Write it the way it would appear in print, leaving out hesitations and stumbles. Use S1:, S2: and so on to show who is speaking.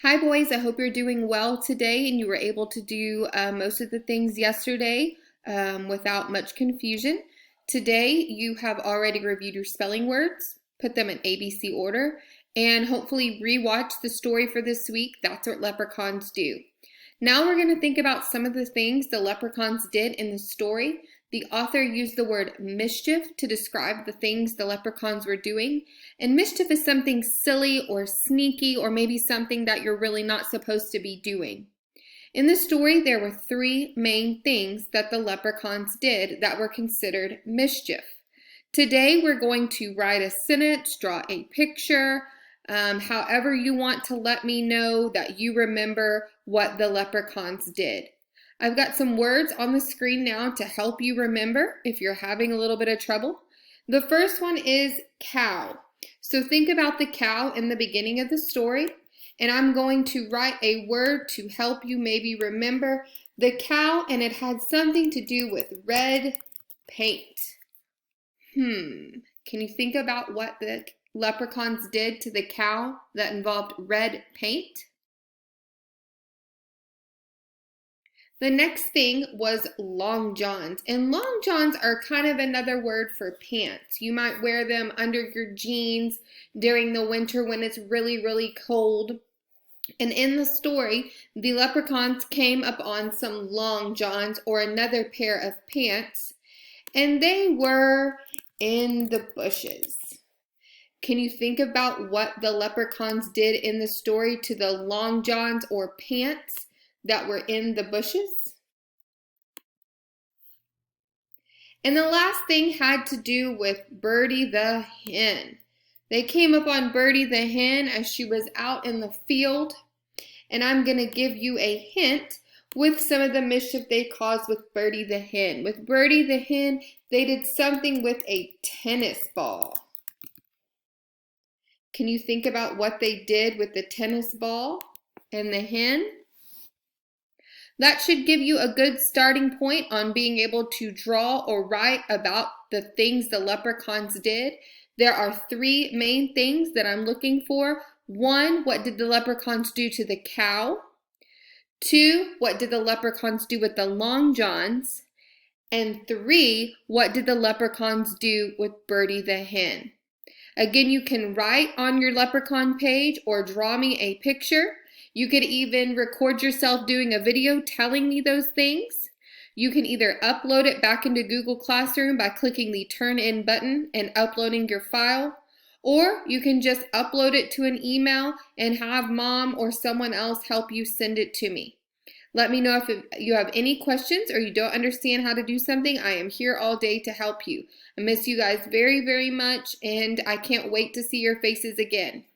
S1: Hi, boys. I hope you're doing well today and you were able to do most of the things yesterday without much confusion. Today, you have already reviewed your spelling words, put them in ABC order, and hopefully rewatch the story for this week. That's what leprechauns do. Now we're going to think about some of the things the leprechauns did in the story. The author used the word mischief to describe the things the leprechauns were doing. And mischief is something silly or sneaky or maybe something that you're really not supposed to be doing. In the story, there were three main things that the leprechauns did that were considered mischief. Today, we're going to write a sentence, draw a picture, however you want to let me know that you remember what the leprechauns did. I've got some words on the screen now to help you remember if you're having a little bit of trouble. The first one is cow. So think about the cow in the beginning of the story, and I'm going to write a word to help you maybe remember the cow, and it had something to do with red paint. Can you think about what the leprechauns did to the cow that involved red paint? The next thing was long johns, and long johns are kind of another word for pants. You might wear them under your jeans during the winter when it's really, really cold. And in the story, the leprechauns came upon some long johns or another pair of pants, and they were in the bushes. Can you think about what the leprechauns did in the story to the long johns or pants that were in the bushes? And the last thing had to do with Birdie the hen. They came upon Birdie the hen as she was out in the field, and I'm going to give you a hint with some of the mischief they caused with Birdie the hen. With Birdie the hen, they did something with a tennis ball. Can you think about what they did with the tennis ball and the hen? That should give you a good starting point on being able to draw or write about the things the leprechauns did. There are three main things that I'm looking for. One, what did the leprechauns do to the cow? Two, what did the leprechauns do with the long johns? And three, what did the leprechauns do with Birdie the hen? Again, you can write on your leprechaun page or draw me a picture. You could even record yourself doing a video telling me those things. You can either upload it back into Google Classroom by clicking the Turn In button and uploading your file, or you can just upload it to an email and have mom or someone else help you send it to me. Let me know if you have any questions or you don't understand how to do something. I am here all day to help you. I miss you guys very, very much, and I can't wait to see your faces again.